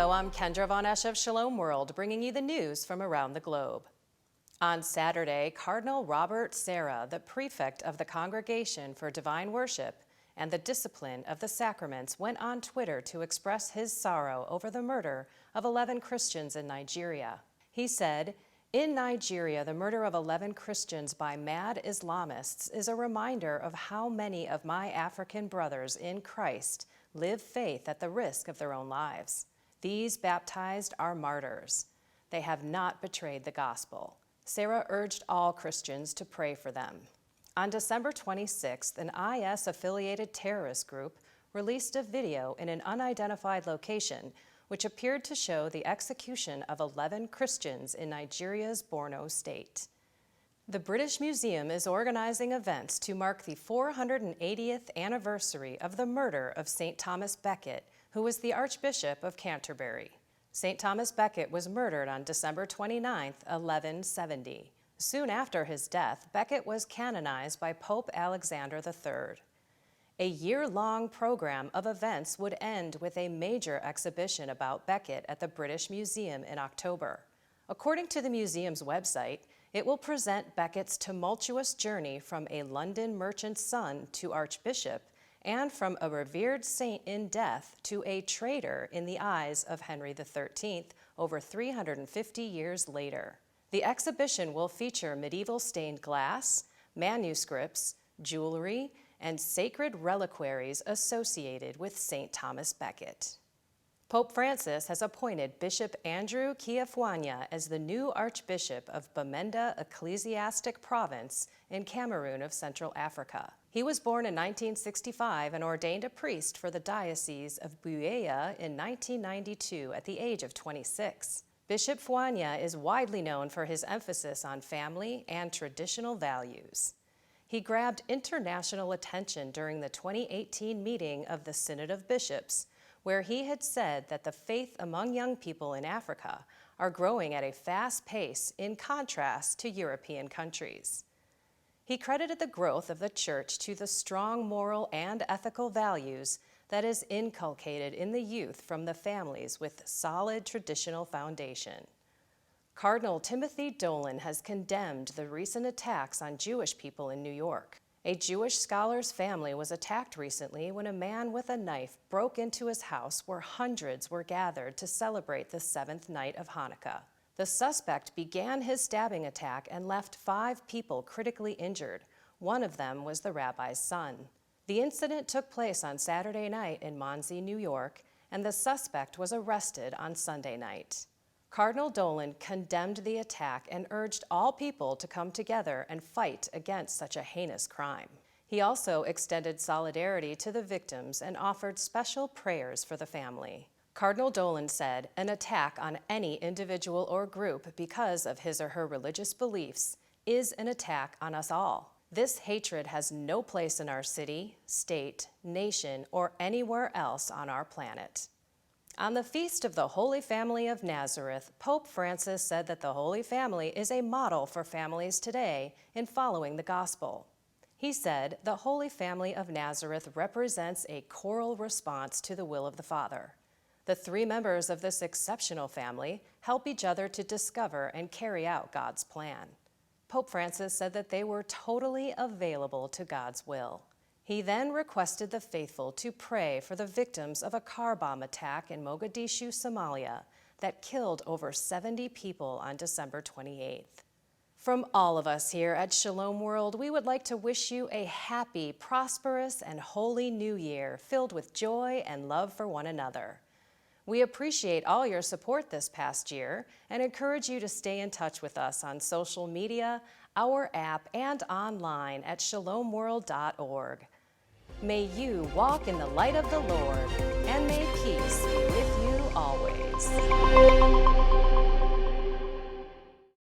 Hello, I'm Kendra Von Esch of Shalom World, bringing you the news from around the globe. On Saturday, Cardinal Sarah, the prefect of the Congregation for Divine Worship and the Discipline of the Sacraments, went on Twitter to express his sorrow over the murder of 11 Christians in Nigeria. He said, "In Nigeria, the murder of 11 Christians by mad Islamists is a reminder of how many of my African brothers in Christ live faith at the risk of their own lives. These baptized are martyrs. They have not betrayed the gospel." Sarah urged all Christians to pray for them. On December 26th, an IS-affiliated terrorist group released a video in an unidentified location which appeared to show the execution of 11 Christians in Nigeria's Borno state. The British Museum is organizing events to mark the 480th anniversary of the murder of St. Thomas Becket, who was the Archbishop of Canterbury. St. Thomas Becket was murdered on December 29, 1170. Soon after his death, Becket was canonized by Pope Alexander III. A year-long program of events would end with a major exhibition about Becket at the British Museum in October. According to the museum's website, it will present Becket's tumultuous journey from a London merchant's son to archbishop and from a revered saint in death to a traitor in the eyes of Henry XIII over 350 years later. The exhibition will feature medieval stained glass, manuscripts, jewelry, and sacred reliquaries associated with St. Thomas Becket. Pope Francis has appointed Bishop Andrew Kiafwanya as the new Archbishop of Bamenda Ecclesiastic Province in Cameroon of Central Africa. He was born in 1965 and ordained a priest for the Diocese of Buea in 1992 at the age of 26. Bishop Fwanya is widely known for his emphasis on family and traditional values. He grabbed international attention during the 2018 meeting of the Synod of Bishops, where he had said that the faith among young people in Africa are growing at a fast pace in contrast to European countries. He credited the growth of the Church to the strong moral and ethical values that is inculcated in the youth from the families with solid traditional foundation. Cardinal Timothy Dolan has condemned the recent attacks on Jewish people in New York. A Jewish scholar's family was attacked recently when a man with a knife broke into his house where hundreds were gathered to celebrate the seventh night of Hanukkah. The suspect began his stabbing attack and left 5 people critically injured. One of them was the rabbi's son. The incident took place on Saturday night in Monsey, New York, and the suspect was arrested on Sunday night. Cardinal Dolan condemned the attack and urged all people to come together and fight against such a heinous crime. He also extended solidarity to the victims and offered special prayers for the family. Cardinal Dolan said, "An attack on any individual or group because of his or her religious beliefs is an attack on us all. This hatred has no place in our city, state, nation, or anywhere else on our planet." On the feast of the Holy Family of Nazareth, Pope Francis said that the Holy Family is a model for families today in following the gospel. He said, "The Holy Family of Nazareth represents a choral response to the will of the Father. The 3 members of this exceptional family help each other to discover and carry out God's plan." Pope Francis said that they were totally available to God's will. He then requested the faithful to pray for the victims of a car bomb attack in Mogadishu, Somalia, that killed over 70 people on December 28th. From all of us here at Shalom World, we would like to wish you a happy, prosperous, and holy new year filled with joy and love for one another. We appreciate all your support this past year and encourage you to stay in touch with us on social media, our app, and online at shalomworld.org. May you walk in the light of the Lord, and may peace be with you always.